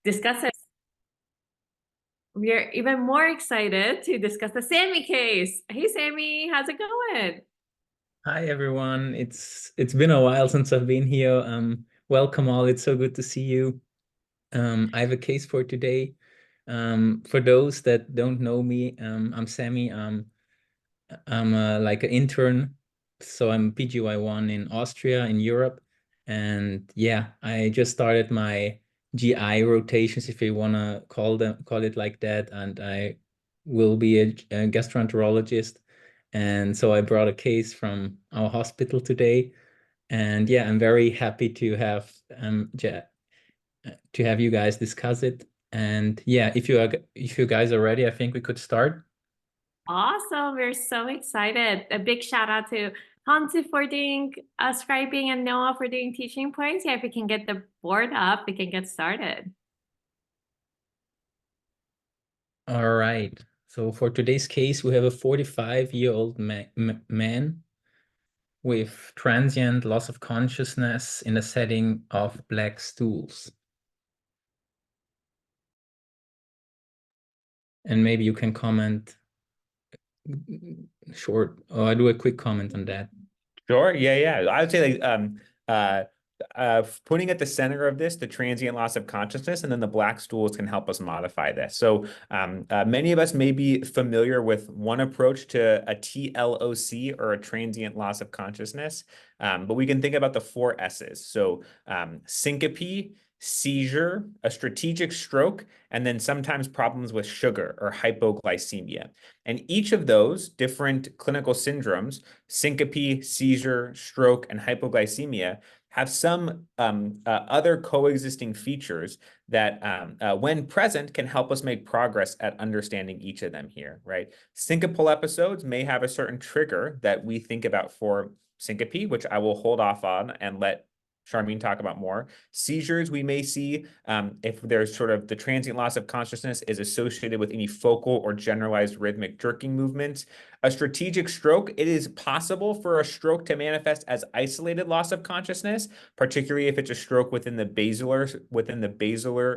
discuss it. We are even more excited to discuss the Sammy case. Hey, Sammy, how's it going? Hi everyone. It's been a while since I've been here. Welcome all. It's so good to see you. I have a case for today. For those that don't know me, I'm Sammy. I'm like an intern, so I'm PGY1 in Austria in Europe, and yeah, I just started my GI rotations, if you wanna call it like that, and I will be a gastroenterologist, and so I brought a case from our hospital today, and yeah, I'm very happy to have you guys discuss it, and yeah, if you guys are ready, I think we could start. Awesome. We're so excited. A big shout out to Hansu for doing scribing and Noah for doing teaching points. Yeah, if we can get the board up, we can get started. All right. So for today's case, we have a 45-year-old man with transient loss of consciousness in the setting of black stools. And maybe you can comment short, or I do a quick comment on that. Sure. Yeah. I would say uh putting at the center of this the transient loss of consciousness, and then the black stools can help us modify this. So many of us may be familiar with one approach to a TLOC, or a transient loss of consciousness, but we can think about the four S's. So syncope, seizure, a strategic stroke, and then sometimes problems with sugar or hypoglycemia. And each of those different clinical syndromes, syncope, seizure, stroke, and hypoglycemia, have some other coexisting features that, when present, can help us make progress at understanding each of them here, right? Syncopal episodes may have a certain trigger that we think about for syncope, which I will hold off on and let Sharmin talk about more. Seizures, we may see if there's sort of the transient loss of consciousness is associated with any focal or generalized rhythmic jerking movements. A strategic stroke, it is possible for a stroke to manifest as isolated loss of consciousness, particularly if it's a stroke within the basilar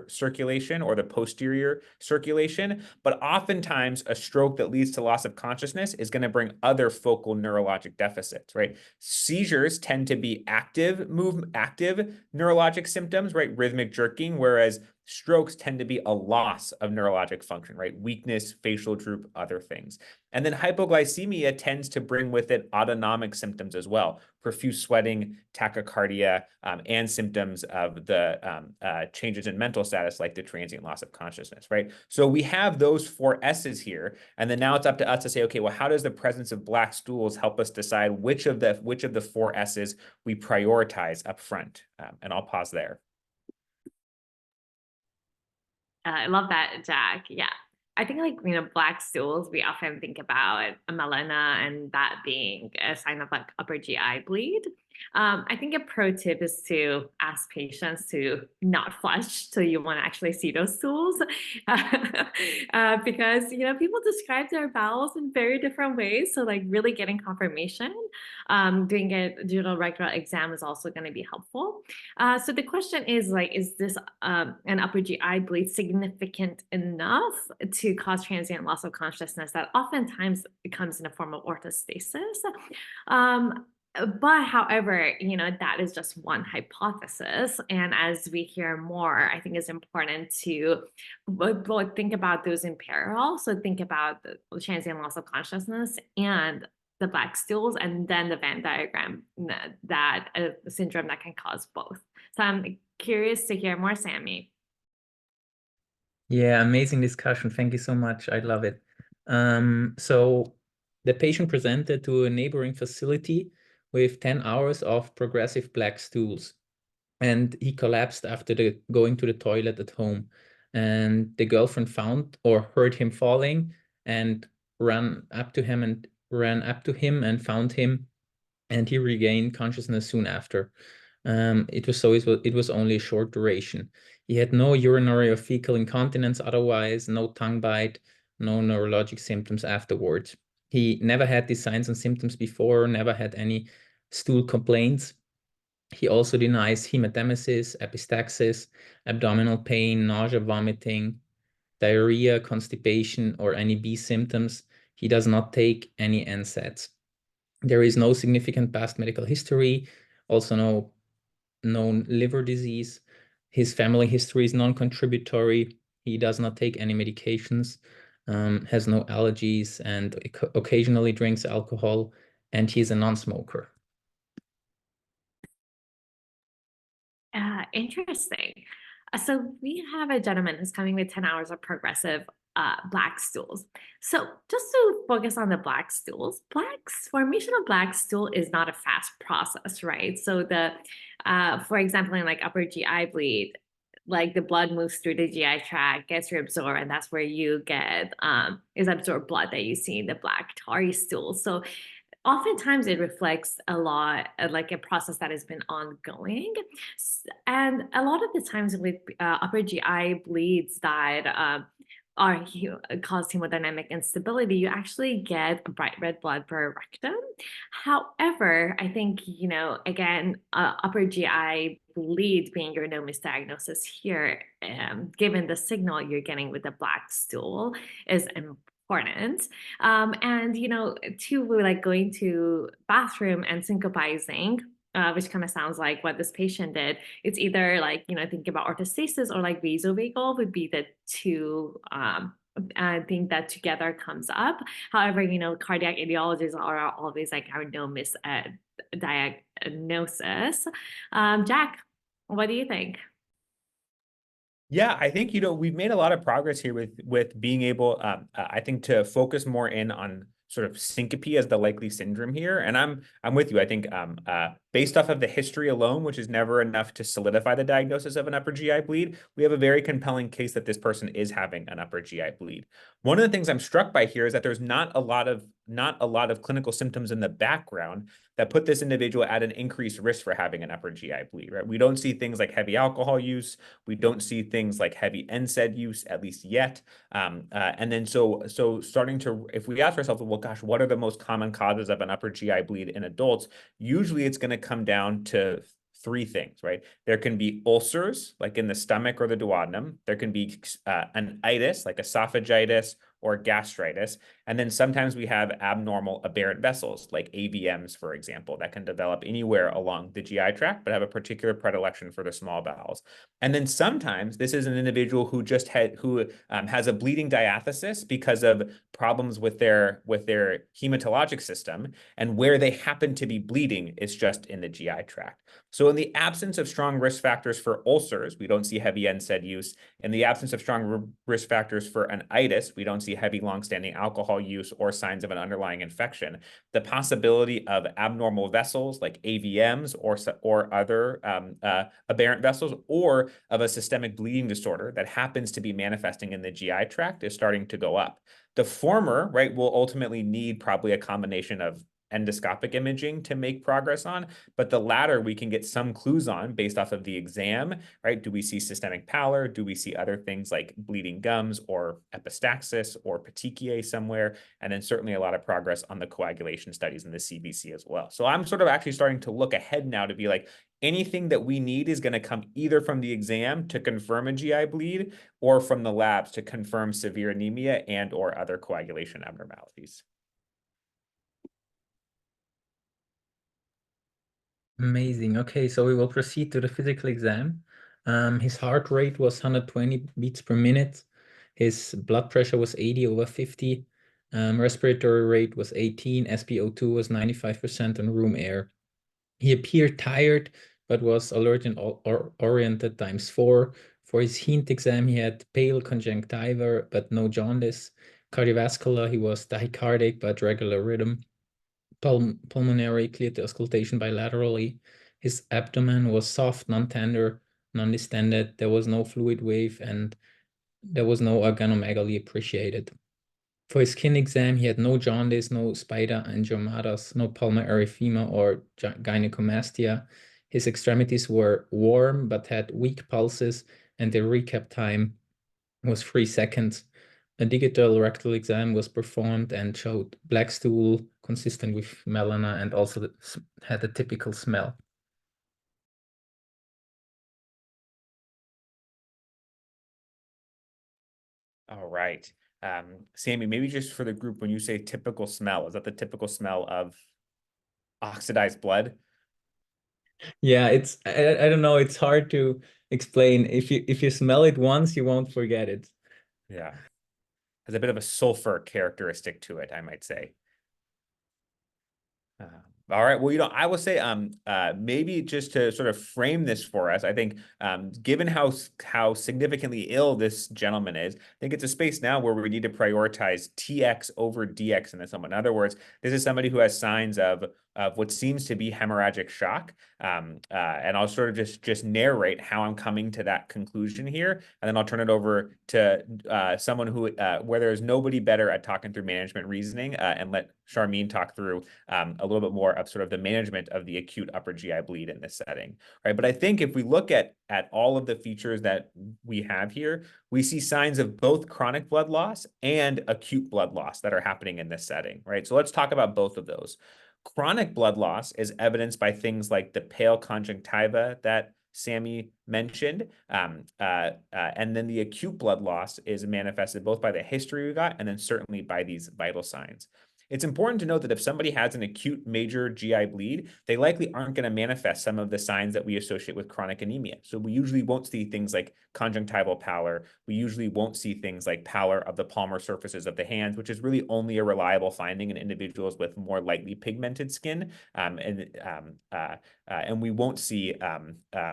circulation or the posterior circulation. But oftentimes, a stroke that leads to loss of consciousness is going to bring other focal neurologic deficits, right? Seizures tend to be active neurologic symptoms, right? Rhythmic jerking, whereas strokes tend to be a loss of neurologic function, right? Weakness, facial droop, other things. And then hypoglycemia tends to bring with it autonomic symptoms as well: profuse sweating, tachycardia, and symptoms of the changes in mental status, like the transient loss of consciousness, right? So we have those four S's here, and then now it's up to us to say, okay, well, how does the presence of black stools help us decide which of the four S's we prioritize up front? And I'll pause there. I love that, Jack. Yeah. I think black stools, we often think about a melena and that being a sign of like upper GI bleed. I think a pro tip is to ask patients to not flush till you want to actually see those stools, because people describe their bowels in very different ways. So like really getting confirmation, doing a regular exam is also going to be helpful. So the question is like, is this an upper GI bleed significant enough to cause transient loss of consciousness that oftentimes it comes in a form of orthostasis? But however, that is just one hypothesis. And as we hear more, I think it's important to both think about those in parallel. So think about the transient loss of consciousness and the black stools, and then the Venn diagram, that a syndrome that can cause both. So I'm curious to hear more, Sammy. Yeah, amazing discussion. Thank you so much. I love it. So the patient presented to a neighboring facility with 10 hours of progressive black stools, and he collapsed after going to the toilet at home. And the girlfriend found or heard him falling and ran up to him and found him, and he regained consciousness soon after. It was only a short duration. He had no urinary or fecal incontinence otherwise, no tongue bite, no neurologic symptoms afterwards. He never had these signs and symptoms before, never had any stool complaints. He also denies hematemesis, epistaxis, abdominal pain, nausea, vomiting, diarrhea, constipation, or any B symptoms. He does not take any NSAIDs. There is no significant past medical history, also no known liver disease. His family history is non-contributory. He does not take any medications, has no allergies, and occasionally drinks alcohol, and he's a non-smoker. Interesting. So we have a gentleman who's coming with 10 hours of progressive black stools. So just to focus on the black stools, formation of black stool is not a fast process, right? So for example, in like upper GI bleed, like the blood moves through the GI tract, gets reabsorbed, and that's where you get is absorbed blood that you see in the black tarry stool. So oftentimes it reflects a lot like a process that has been ongoing, and a lot of the times with upper GI bleeds that cause hemodynamic instability, you actually get bright red blood per rectum. However, I think, again, upper GI bleed being your no misdiagnosis here, given the signal you're getting with the black stool, is important. And two, we're like going to bathroom and syncopizing, which kind of sounds like what this patient did. It's either like, think about orthostasis or like vasovagal would be the two I think that together comes up. However, cardiac etiologies are always like our no misdiagnosis. Jack, what do you think? Yeah, I think, we've made a lot of progress here with being able, I think, to focus more in on sort of syncope as the likely syndrome here. And I'm with you. I think based off of the history alone, which is never enough to solidify the diagnosis of an upper GI bleed, we have a very compelling case that this person is having an upper GI bleed. One of the things I'm struck by here is that there's not a lot of clinical symptoms in the background that put this individual at an increased risk for having an upper GI bleed, right? We don't see things like heavy alcohol use. We don't see things like heavy NSAID use, at least yet. And then so starting to, if we ask ourselves, well, gosh, what are the most common causes of an upper GI bleed in adults? Usually it's going to come down to three things, right? There can be ulcers, like in the stomach or the duodenum. There can be an itis, like esophagitis or gastritis. And then sometimes we have abnormal aberrant vessels, like AVMs, for example, that can develop anywhere along the GI tract, but have a particular predilection for the small bowels. And then sometimes this is an individual who has a bleeding diathesis because of problems with their hematologic system, and where they happen to be bleeding is just in the GI tract. So in the absence of strong risk factors for ulcers, we don't see heavy NSAID use. In the absence of strong risk factors for an itis, we don't see heavy longstanding alcohol use or signs of an underlying infection. The possibility of abnormal vessels like AVMs or other aberrant vessels, or of a systemic bleeding disorder that happens to be manifesting in the GI tract, is starting to go up. The former, right, will ultimately need probably a combination of endoscopic imaging to make progress on, but the latter we can get some clues on based off of the exam, right? Do we see systemic pallor? Do we see other things like bleeding gums or epistaxis or petechiae somewhere? And then certainly a lot of progress on the coagulation studies in the CBC as well. So I'm sort of actually starting to look ahead now to be like, anything that we need is going to come either from the exam to confirm a GI bleed, or from the labs to confirm severe anemia and or other coagulation abnormalities. Amazing. Okay, so we will proceed to the physical exam. His heart rate was 120 beats per minute. His blood pressure was 80/50. Respiratory rate was 18. SpO2 was 95% on room air. He appeared tired, but was alert and oriented ×4. For his hint exam, he had pale conjunctiva, but no jaundice. Cardiovascular, he was tachycardic, but regular rhythm. Pulmonary, cleared the auscultation bilaterally. His abdomen was soft, non-tender, non-distended. There was no fluid wave, and there was no organomegaly appreciated. For his skin exam, he had no jaundice, no spider angiomatas, no pulmonary erythema or gynecomastia. His extremities were warm but had weak pulses, and the recap time was 3 seconds. A digital rectal exam was performed and showed black stool consistent with melena, and also had a typical smell. All right. Sammy, maybe just for the group, when you say typical smell, is that the typical smell of oxidized blood? Yeah, it's I don't know, it's hard to explain. If you smell it once, you won't forget it. Yeah. Has a bit of a sulfur characteristic to it, I might say. Uh, all right. Well, I will say, maybe just to sort of frame this for us, I think, given how significantly ill this gentleman is, I think it's a space now where we need to prioritize TX over DX in this someone. In other words, this is somebody who has signs of what seems to be hemorrhagic shock. And I'll sort of just narrate how I'm coming to that conclusion here, and then I'll turn it over to someone who where there is nobody better at talking through management reasoning, and let Sharmin talk through a little bit more of sort of the management of the acute upper GI bleed in this setting, right? But I think if we look at all of the features that we have here, we see signs of both chronic blood loss and acute blood loss that are happening in this setting, right? So let's talk about both of those. Chronic blood loss is evidenced by things like the pale conjunctiva that Sammy mentioned. And then the acute blood loss is manifested both by the history we got and then certainly by these vital signs. It's important to note that if somebody has an acute major GI bleed, they likely aren't going to manifest some of the signs that we associate with chronic anemia. So we usually won't see things like conjunctival pallor. We usually won't see things like pallor of the palmar surfaces of the hands, which is really only a reliable finding in individuals with more lightly pigmented skin. And we won't see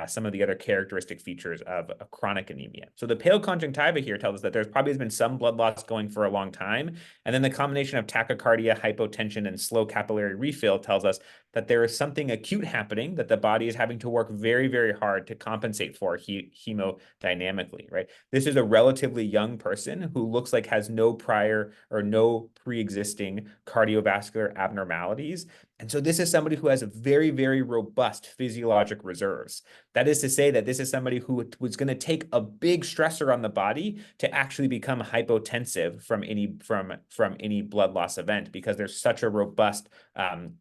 some of the other characteristic features of a chronic anemia. So the pale conjunctiva here tells us that there's probably been some blood loss going for a long time. And then the combination of tachycardia, hypotension, and slow capillary refill tells us that there is something acute happening that the body is having to work very, very hard to compensate for hemodynamically, right? This is a relatively young person who looks like has no prior or no pre-existing cardiovascular abnormalities. And so this is somebody who has a very, very robust physiologic reserves. That is to say that this is somebody who was going to take a big stressor on the body to actually become hypotensive from any blood loss event, because there's such a robust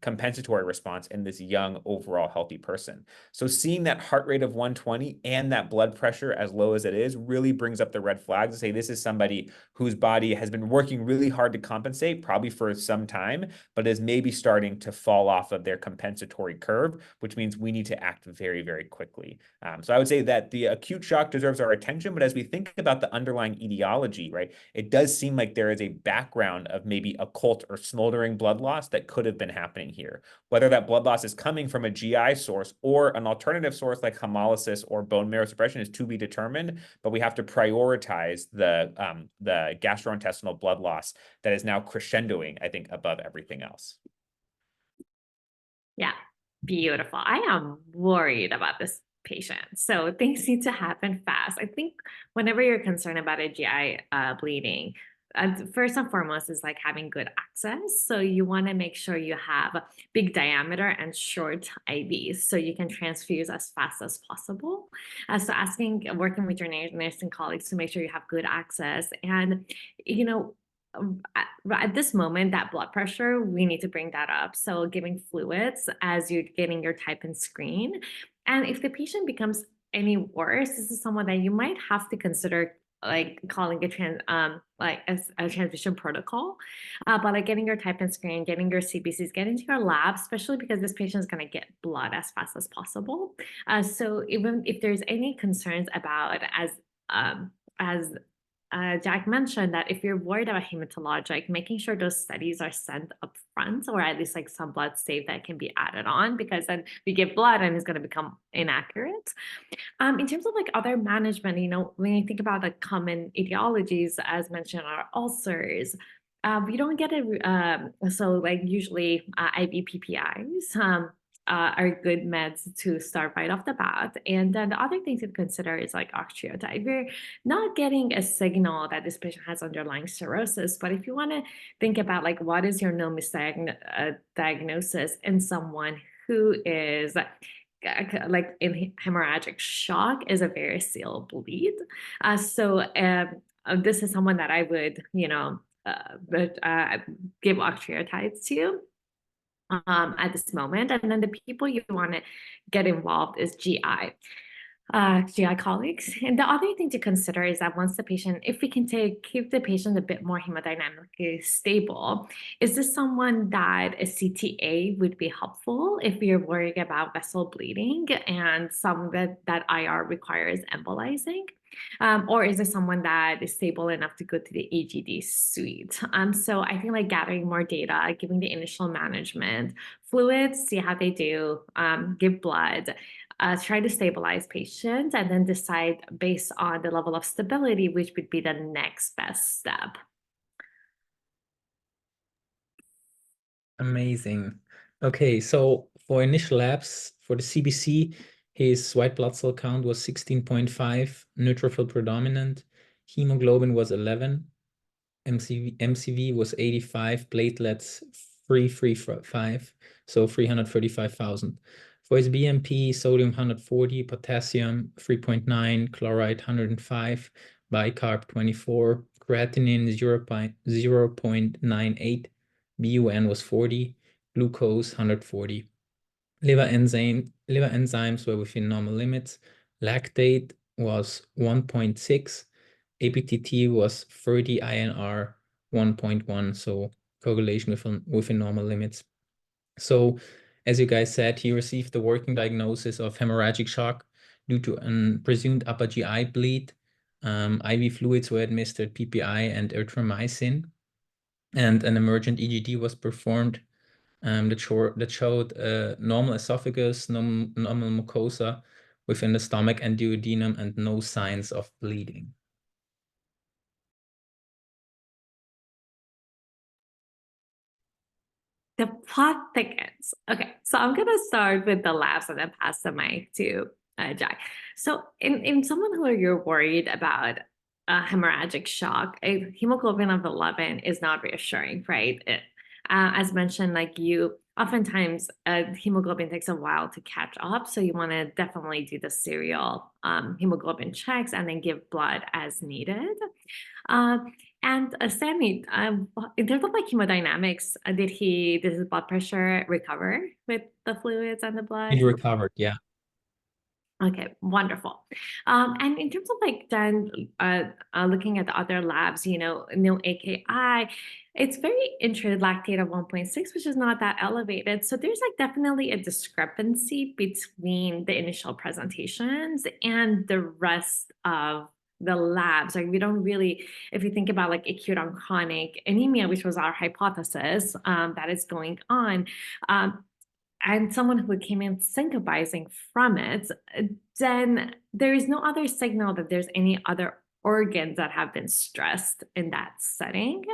compensatory response in this young overall healthy person. So seeing that heart rate of 120 and that blood pressure as low as it is really brings up the red flags to say this is somebody whose body has been working really hard to compensate, probably for some time, but is maybe starting to fall off of their compensatory curve, which means we need to act very, very quickly. So I would say that the acute shock deserves our attention, but as we think about the underlying etiology, right, it does seem like there is a background of maybe occult or smoldering blood loss that could have been happening here. Whether that blood loss is coming from a GI source or an alternative source like hemolysis or bone marrow suppression is to be determined, but we have to prioritize the gastrointestinal blood loss that is now crescendoing, I think, above everything else. Yeah, beautiful. I am worried about this patient. So things need to happen fast. I think whenever you're concerned about a GI bleeding, first and foremost is like having good access. So you want to make sure you have a big diameter and short IVs so you can transfuse as fast as possible. So working with your nursing colleagues to make sure you have good access. And, at this moment, that blood pressure, we need to bring that up. So giving fluids as you're getting your type and screen. And if the patient becomes any worse, this is someone that you might have to consider like calling a transmission protocol, but like getting your type and screen, getting your CBCs, getting to your lab, especially because this patient is going to get blood as fast as possible. So even if there's any concerns about as Jack mentioned, that if you're worried about hematologic, making sure those studies are sent up front, or at least like some blood saved that can be added on, because then we give blood and it's going to become inaccurate. In terms of like other management, when you think about the common etiologies, as mentioned, are ulcers. We don't get it. So like usually IV PPIs. Are good meds to start right off the bat. And then the other thing to consider is like octreotide. If you're not getting a signal that this patient has underlying cirrhosis, but if you want to think about like what is your no misdiagnosis in someone who is like in hemorrhagic shock, is a variceal bleed. This is someone that I would, give octreotides to at this moment. And then the people you want to get involved is GI. GI colleagues. And the other thing to consider is that once the patient, if we can keep the patient a bit more hemodynamically stable, is this someone that a CTA would be helpful if we are worried about vessel bleeding and some that IR requires embolizing? Or is it someone that is stable enough to go to the AGD suite? So I think like gathering more data, giving the initial management, fluids, see how they do, give blood, try to stabilize patients, and then decide based on the level of stability, which would be the next best step. Amazing. Okay, so for initial labs, for the CBC, his white blood cell count was 16.5, neutrophil predominant, hemoglobin was 11, MCV was 85, platelets 335, so 335,000. For his BMP, sodium 140, potassium 3.9, chloride 105, bicarb 24, creatinine 0.98, BUN was 40, glucose 140. Liver enzymes were within normal limits. Lactate was 1.6. APTT was 30, INR 1.1, so coagulation within normal limits. So, as you guys said, he received the working diagnosis of hemorrhagic shock due to a presumed upper GI bleed. IV fluids were administered, PPI and erythromycin, and an emergent EGD was performed that showed normal esophagus, normal mucosa within the stomach and duodenum, and no signs of bleeding. The plot thickens. Okay, so I'm gonna start with the labs and then pass the mic to Jack. So in someone who you're worried about hemorrhagic shock, a hemoglobin of 11 is not reassuring, right? As mentioned, like you, oftentimes hemoglobin takes a while to catch up, so you want to definitely do the serial hemoglobin checks and then give blood as needed. And Sammy, in terms of like hemodynamics, did his blood pressure recover with the fluids and the blood? He recovered, yeah. Okay, wonderful. And in terms of like then looking at the other labs, no AKI, it's very lactate of 1.6, which is not that elevated. So there's like definitely a discrepancy between the initial presentations and the rest of the labs. Like we don't really, if you think about like acute on chronic anemia, which was our hypothesis that is going on, and someone who came in syncopizing from it, then there is no other signal that there's any other organs that have been stressed in that setting,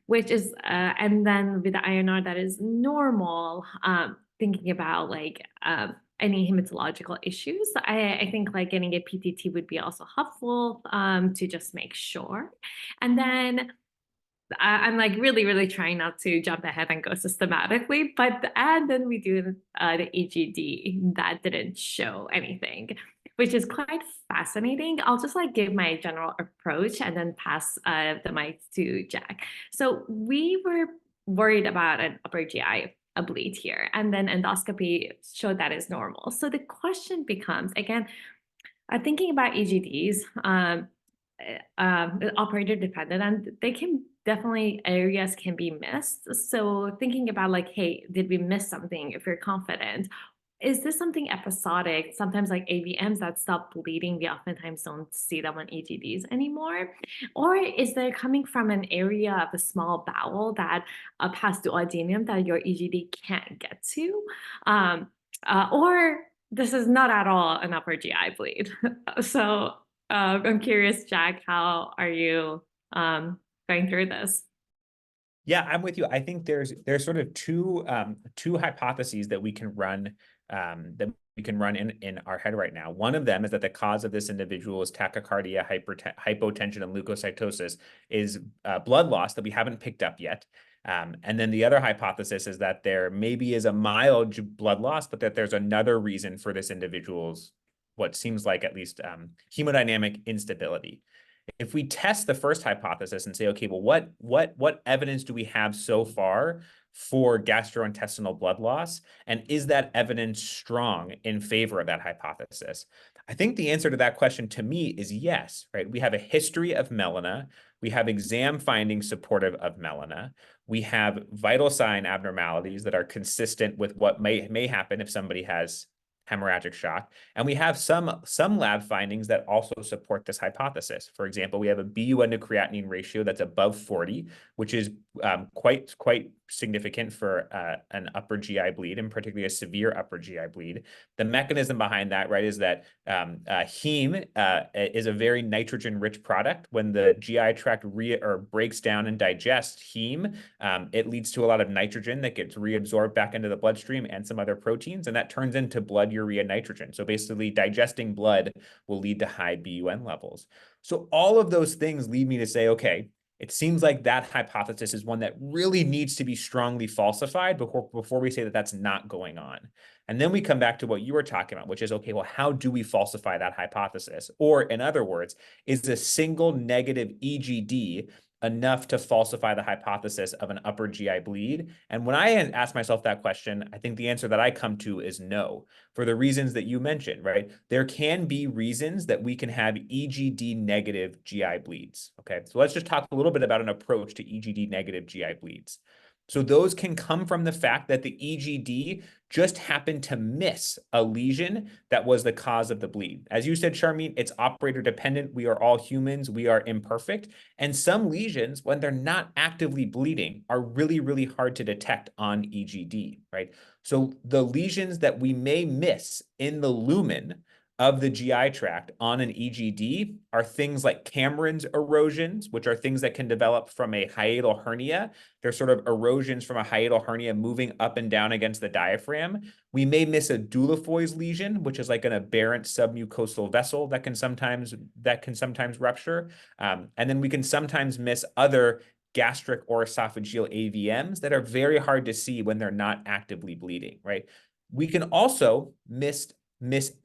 which is, and then with the INR that is normal, thinking about like any hematological issues, I think like getting a PTT would be also helpful to just make sure. And then I'm like really, really trying not to jump ahead and go systematically, and then we do the EGD that didn't show anything, which is quite fascinating. I'll just like give my general approach and then pass the mic to Jack. So we were worried about an upper GI a bleed here, and then endoscopy showed that is normal. So the question becomes, again, thinking about EGDs, operator dependent, and they can definitely, areas can be missed. So thinking about like, hey, did we miss something? If you're confident, is this something episodic? Sometimes like AVMs that stop bleeding, we oftentimes don't see them on EGDs anymore. Or is there coming from an area of the small bowel that past duodenum that your EGD can't get to? Or this is not at all an upper GI bleed. So I'm curious, Jack, how are you going through this? Yeah, I'm with you. I think there's sort of two hypotheses that we can run in our head right now. One of them is that the cause of this individual's tachycardia, hypotension, and leukocytosis is blood loss that we haven't picked up yet. And then the other hypothesis is that there maybe is a mild blood loss, but that there's another reason for this individual's what seems like at least hemodynamic instability. If we test the first hypothesis and say, okay, well, what evidence do we have so far for gastrointestinal blood loss? And is that evidence strong in favor of that hypothesis? I think the answer to that question to me is yes, right? We have a history of melena. We have exam findings supportive of melena. We have vital sign abnormalities that are consistent with what may happen if somebody has hemorrhagic shock. And we have some lab findings that also support this hypothesis. For example, we have a BUN to creatinine ratio that's above 40, which is quite significant for an upper GI bleed, and particularly a severe upper GI bleed. The mechanism behind that, right, is that heme is a very nitrogen-rich product. When the GI tract breaks down and digests heme, it leads to a lot of nitrogen that gets reabsorbed back into the bloodstream and some other proteins, and that turns into blood urea nitrogen. So basically, digesting blood will lead to high BUN levels. So all of those things lead me to say, okay, it seems like that hypothesis is one that really needs to be strongly falsified before we say that that's not going on. And then we come back to what you were talking about, which is, okay, well, how do we falsify that hypothesis? Or in other words, is a single negative EGD enough to falsify the hypothesis of an upper GI bleed? And when I ask myself that question, I think the answer that I come to is no, for the reasons that you mentioned, right? There can be reasons that we can have EGD negative GI bleeds. Okay, so let's just talk a little bit about an approach to EGD negative GI bleeds. So those can come from the fact that the EGD just happened to miss a lesion that was the cause of the bleed. As you said, Sharmin, it's operator dependent. We are all humans. We are imperfect. And some lesions, when they're not actively bleeding, are really, really hard to detect on EGD, right? So the lesions that we may miss in the lumen of the GI tract on an EGD are things like Cameron's erosions, which are things that can develop from a hiatal hernia. They're sort of erosions from a hiatal hernia moving up and down against the diaphragm. We may miss a Dieulafoy's lesion, which is like an aberrant submucosal vessel that can sometimes rupture. And then we can sometimes miss other gastric or esophageal AVMs that are very hard to see when they're not actively bleeding, right? We can also miss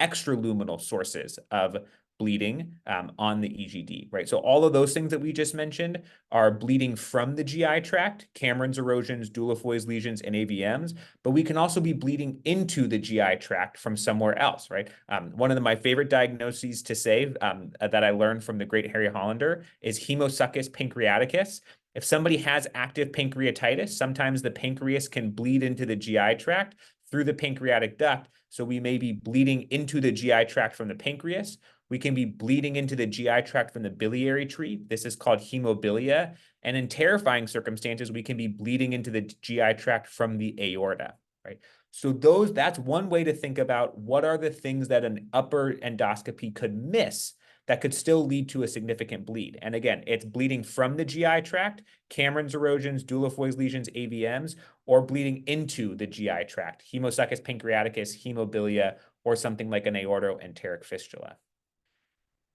extraluminal sources of bleeding on the EGD, right? So all of those things that we just mentioned are bleeding from the GI tract, Cameron's erosions, Dieulafoy's lesions, and AVMs, but we can also be bleeding into the GI tract from somewhere else, right? One of my favorite diagnoses to say that I learned from the great Harry Hollander is hemosuccus pancreaticus. If somebody has active pancreatitis, sometimes the pancreas can bleed into the GI tract through the pancreatic duct. So we may be bleeding into the GI tract from the pancreas. We can be bleeding into the GI tract from the biliary tree. This is called hemobilia. And in terrifying circumstances, we can be bleeding into the GI tract from the aorta, right? So that's one way to think about what are the things that an upper endoscopy could miss that could still lead to a significant bleed. And again, it's bleeding from the GI tract, Cameron's erosions, Dieulafoy's lesions, AVMs, or bleeding into the GI tract, hemosuccus pancreaticus, hemobilia, or something like an aortoenteric fistula.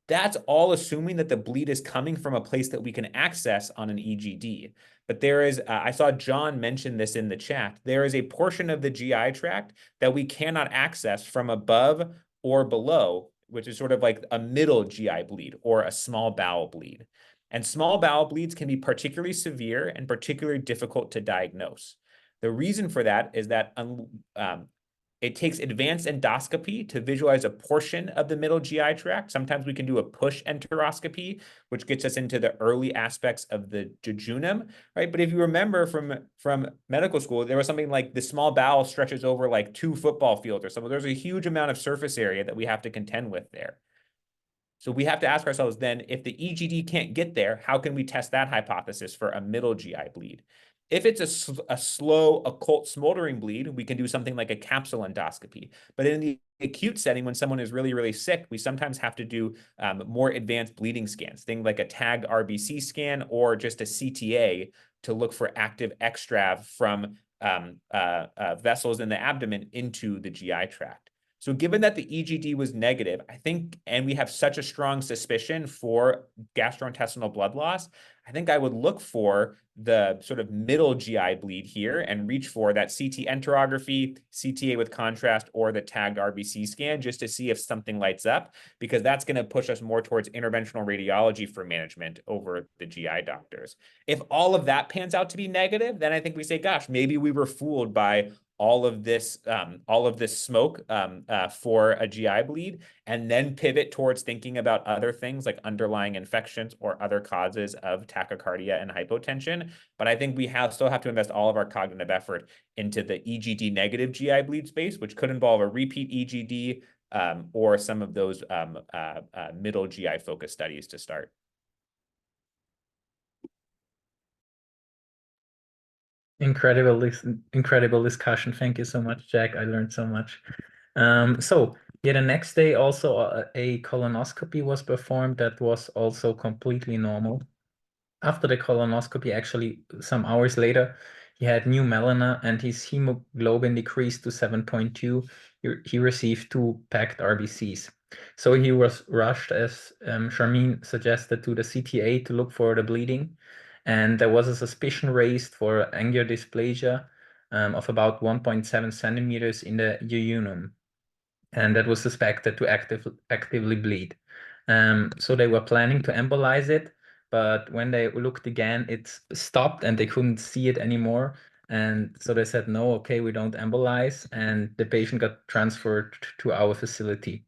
That's all assuming that the bleed is coming from a place that we can access on an EGD. But there is, I saw John mention this in the chat, there is a portion of the GI tract that we cannot access from above or below, which is sort of like a middle GI bleed or a small bowel bleed. And small bowel bleeds can be particularly severe and particularly difficult to diagnose. The reason for that is that it takes advanced endoscopy to visualize a portion of the middle GI tract. Sometimes we can do a push enteroscopy, which gets us into the early aspects of the jejunum, right? But if you remember from medical school, there was something like the small bowel stretches over like 2 football fields or something. There's a huge amount of surface area that we have to contend with there. So we have to ask ourselves then, if the EGD can't get there, how can we test that hypothesis for a middle GI bleed? If it's a slow occult smoldering bleed, we can do something like a capsule endoscopy. But in the acute setting, when someone is really, really sick, we sometimes have to do more advanced bleeding scans, things like a tagged RBC scan or just a CTA to look for active extrav from vessels in the abdomen into the GI tract. So given that the EGD was negative, I think, and we have such a strong suspicion for gastrointestinal blood loss, I think I would look for the sort of middle GI bleed here and reach for that CT enterography, CTA with contrast, or the tagged RBC scan just to see if something lights up, because that's going to push us more towards interventional radiology for management over the GI doctors. If all of that pans out to be negative, then I think we say, gosh, maybe we were fooled by all of this smoke for a GI bleed, and then pivot towards thinking about other things like underlying infections or other causes of tachycardia and hypotension. But I think we still have to invest all of our cognitive effort into the EGD negative GI bleed space, which could involve a repeat EGD or some of those middle GI focus studies to start. Incredible discussion. Thank you so much, Jack. I learned so much. So yeah, the next day also a colonoscopy was performed that was also completely normal. After the colonoscopy, actually some hours later, he had new melena and his hemoglobin decreased to 7.2. He received 2 packed RBCs. So he was rushed, as Sharmin suggested, to the CTA to look for the bleeding. And there was a suspicion raised for angiodysplasia of about 1.7 centimeters in the jejunum. And that was suspected to actively bleed. So they were planning to embolize it, but when they looked again, it stopped and they couldn't see it anymore. And so they said, no, okay, we don't embolize. And the patient got transferred to our facility.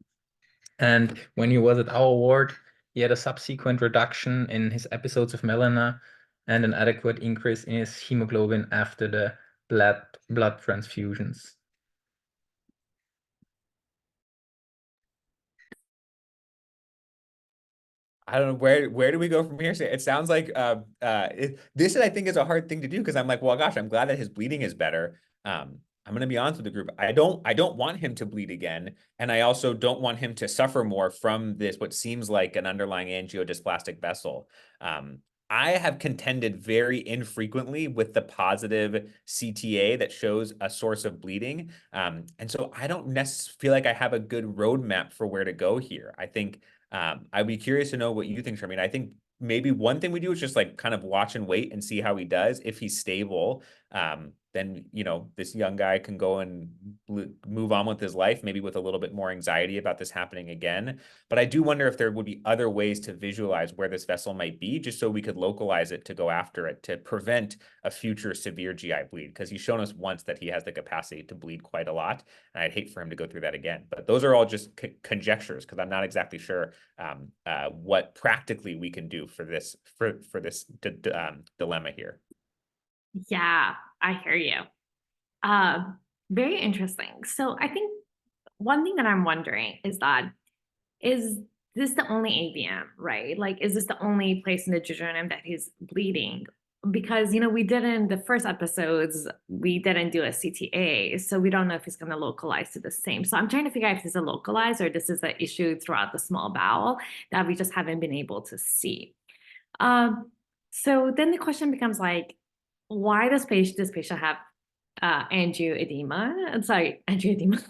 And when he was at our ward, he had a subsequent reduction in his episodes of melena and an adequate increase in his hemoglobin after the blood transfusions. I don't know where do we go from here? So it sounds like this I think is a hard thing to do because I'm like, well, gosh, I'm glad that his bleeding is better. I'm going to be honest with the group. I don't want him to bleed again, and I also don't want him to suffer more from this what seems like an underlying angiodysplastic vessel. I have contended very infrequently with the positive CTA that shows a source of bleeding, and so I don't necessarily feel like I have a good roadmap for where to go here. I think. I'd be curious to know what you think, Sharmeen. I think maybe one thing we do is just like kind of watch and wait and see how he does. If he's stable, then, you know, this young guy can go and move on with his life, maybe with a little bit more anxiety about this happening again. But I do wonder if there would be other ways to visualize where this vessel might be, just so we could localize it to go after it, to prevent a future severe GI bleed, because he's shown us once that he has the capacity to bleed quite a lot. And I'd hate for him to go through that again. But those are all just conjectures, because I'm not exactly sure what practically we can do for this dilemma here. Yeah, I hear you. Very interesting. So I think one thing that I'm wondering is this the only AVM, right? Like, is this the only place in the jejunum that he's bleeding? Because, you know, the first episodes, we didn't do a CTA, so we don't know if it's going to localize to the same. So I'm trying to figure out if this is a localized or this is an issue throughout the small bowel that we just haven't been able to see. So then the question becomes like, why does this patient have angioedema? Sorry, angioedema,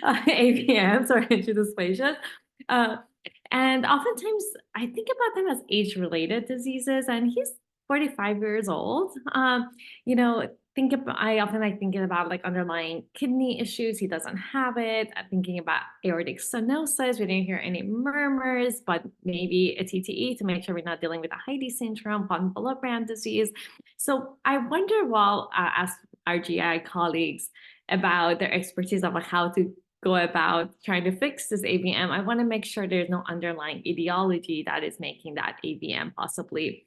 AVMs or angiodysplasia. And oftentimes I think about them as age-related diseases, and he's 45 years old. You know, I often like thinking about like underlying kidney issues. He doesn't have it. I'm thinking about aortic stenosis. We didn't hear any murmurs, but maybe a TTE to make sure we're not dealing with a Heidi syndrome, von Willebrand disease. So I wonder, while ask our GI colleagues about their expertise of how to go about trying to fix this AVM, I want to make sure there's no underlying etiology that is making that AVM possibly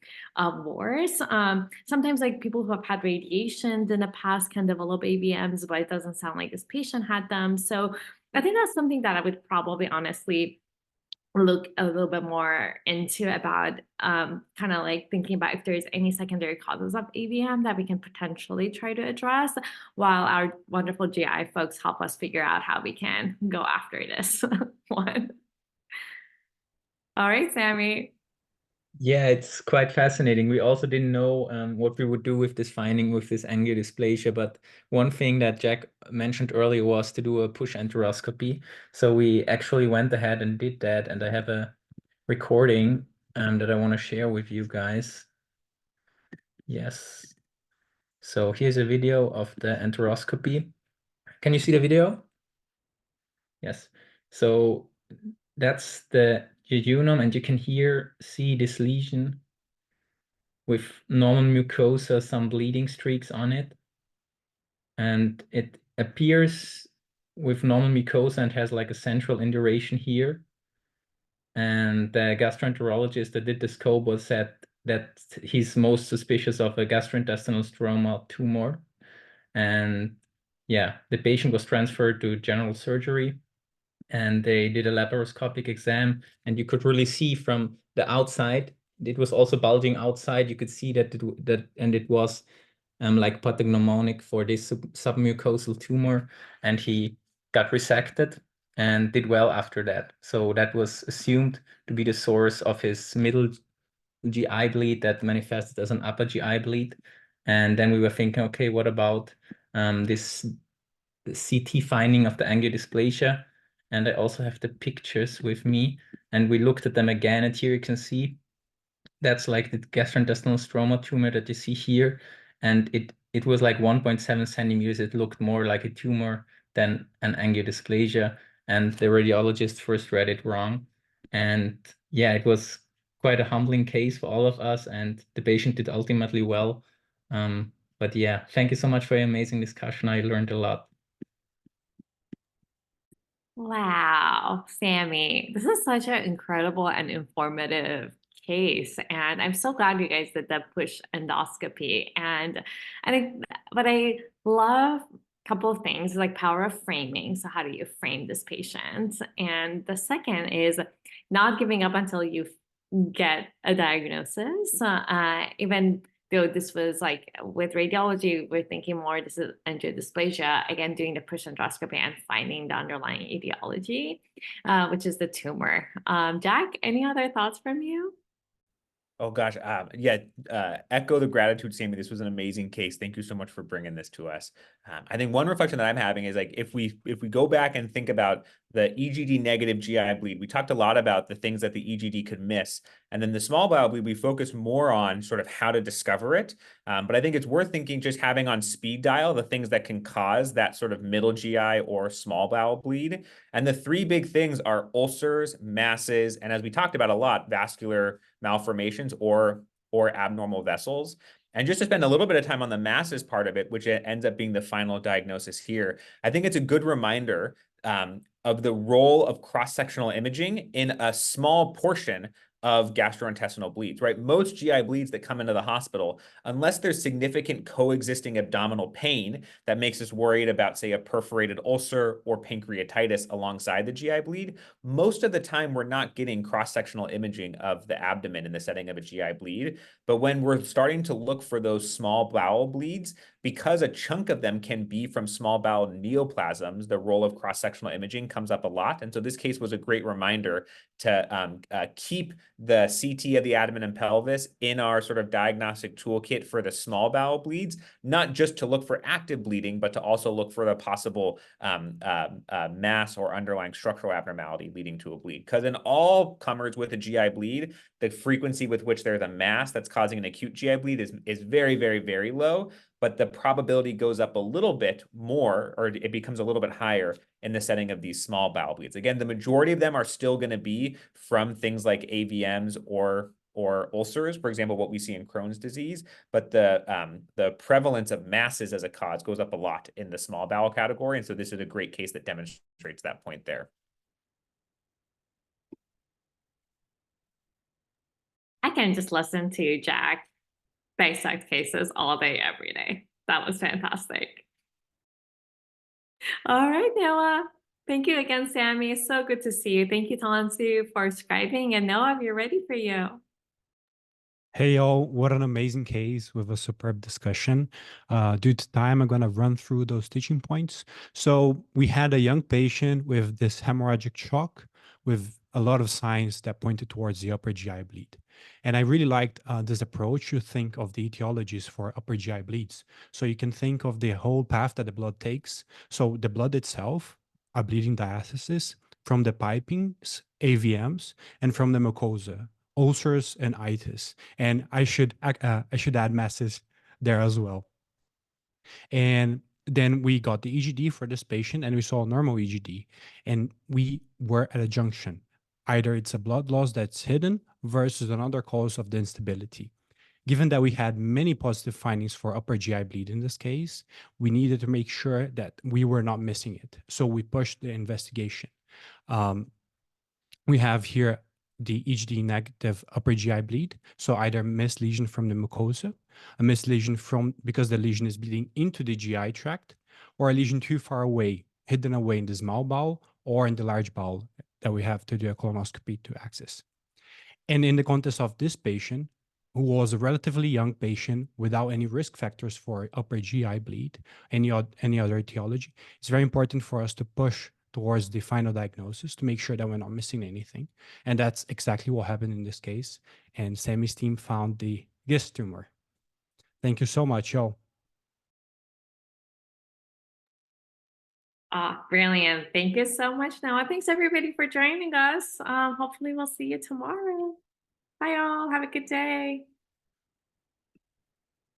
worse. Sometimes like people who have had radiations in the past can develop AVMs, but it doesn't sound like this patient had them. So I think that's something that I would probably honestly look a little bit more into, about kind of like thinking about if there's any secondary causes of AVM that we can potentially try to address, while our wonderful GI folks help us figure out how we can go after this one. All right, Sammy. Yeah, it's quite fascinating. We also didn't know what we would do with this finding with this angiodysplasia, but one thing that Jack mentioned earlier was to do a push enteroscopy. So we actually went ahead and did that, and I have a recording that I want to share with you guys. Yes. So here's a video of the enteroscopy. Can you see the video? Yes. So that's the jejunum, and you can see this lesion with normal mucosa, some bleeding streaks on it. and it appears with normal mucosa and has like a central induration here. And the gastroenterologist that did the scope was said that he's most suspicious of a gastrointestinal stroma tumor. And yeah, the patient was transferred to general surgery, and they did a laparoscopic exam, and you could really see from the outside, it was also bulging outside. You could see that it was like pathognomonic for this submucosal tumor, and he got resected and did well after that. So that was assumed to be the source of his middle GI bleed that manifested as an upper GI bleed. And then we were thinking, okay, what about this CT finding of the angiodysplasia? And I also have the pictures with me, and we looked at them again, and here you can see that's like the gastrointestinal stroma tumor that you see here, and it was like 1.7 centimeters. It looked more like a tumor than an angiodysplasia, and the radiologist first read it wrong. And yeah, it was quite a humbling case for all of us, and the patient did ultimately well. But yeah, thank you so much for your amazing discussion. I learned a lot. Wow, Sammy, this is such an incredible and informative case. And I'm so glad you guys did the push endoscopy. And I think what I love a couple of things like power of framing. So how do you frame this patient? And the second is not giving up until you get a diagnosis. Even though this was like with radiology, we're thinking more this is angiodysplasia, again, doing the push endoscopy and finding the underlying etiology, which is the tumor. Jack, any other thoughts from you? Oh gosh, yeah, echo the gratitude, Sammy. This was an amazing case. Thank you so much for bringing this to us. I think one reflection that I'm having is like if we go back and think about the EGD negative GI bleed, we talked a lot about the things that the EGD could miss, and then the small bowel bleed, we focused more on sort of how to discover it. But I think it's worth thinking just having on speed dial the things that can cause that sort of middle GI or small bowel bleed. And the three big things are ulcers, masses, and as we talked about a lot, vascular malformations or abnormal vessels. And just to spend a little bit of time on the masses part of it, which ends up being the final diagnosis here, I think it's a good reminder of the role of cross-sectional imaging in a small portion of gastrointestinal bleeds, right? Most GI bleeds that come into the hospital, unless there's significant coexisting abdominal pain that makes us worried about, say, a perforated ulcer or pancreatitis alongside the GI bleed, most of the time we're not getting cross-sectional imaging of the abdomen in the setting of a GI bleed. But when we're starting to look for those small bowel bleeds, because a chunk of them can be from small bowel neoplasms, the role of cross-sectional imaging comes up a lot. And so this case was a great reminder to keep the CT of the abdomen and pelvis in our sort of diagnostic toolkit for the small bowel bleeds, not just to look for active bleeding, but to also look for the possible mass or underlying structural abnormality leading to a bleed. Because in all comers with a GI bleed, the frequency with which there's a mass that's causing an acute GI bleed is very, very, very low, but the probability goes up a little bit more, or it becomes a little bit higher in the setting of these small bowel bleeds. Again, the majority of them are still going to be from things like AVMs or ulcers, for example, what we see in Crohn's disease, but the prevalence of masses as a cause goes up a lot in the small bowel category. And so this is a great case that demonstrates that point there. I can just listen to Jack dissect cases all day, every day. That was fantastic. All right, Noah. Thank you again, Sammy. So good to see you. Thank you, Tansu, for scribing. And Noah, we're ready for you. Hey, y'all, what an amazing case with a superb discussion. Due to time, I'm going to run through those teaching points. So we had a young patient with this hemorrhagic shock with a lot of signs that pointed towards the upper GI bleed. And I really liked this approach to think of the etiologies for upper GI bleeds. So you can think of the whole path that the blood takes. So the blood itself, a bleeding diastasis, from the pipings, AVMs, and from the mucosa, ulcers and itis. And I should add masses there as well. And then we got the EGD for this patient, and we saw a normal EGD. And we were at a junction. Either it's a blood loss that's hidden versus another cause of the instability. given that we had many positive findings for upper GI bleed in this case, we needed to make sure that we were not missing it. So we pushed the investigation. We have here the HD negative upper GI bleed. So either missed lesion from the mucosa, a missed lesion from because the lesion is bleeding into the GI tract, or a lesion too far away, hidden away in the small bowel or in the large bowel that we have to do a colonoscopy to access. And in the context of this patient, who was a relatively young patient without any risk factors for upper GI bleed, any other etiology, it's very important for us to push towards the final diagnosis to make sure that we're not missing anything. And that's exactly what happened in this case. And Sammy's team found the GIST tumor. Thank you so much, y'all. Brilliant. Thank you so much, Noah. Thanks everybody for joining us. Hopefully we'll see you tomorrow. Bye all. Have a good day.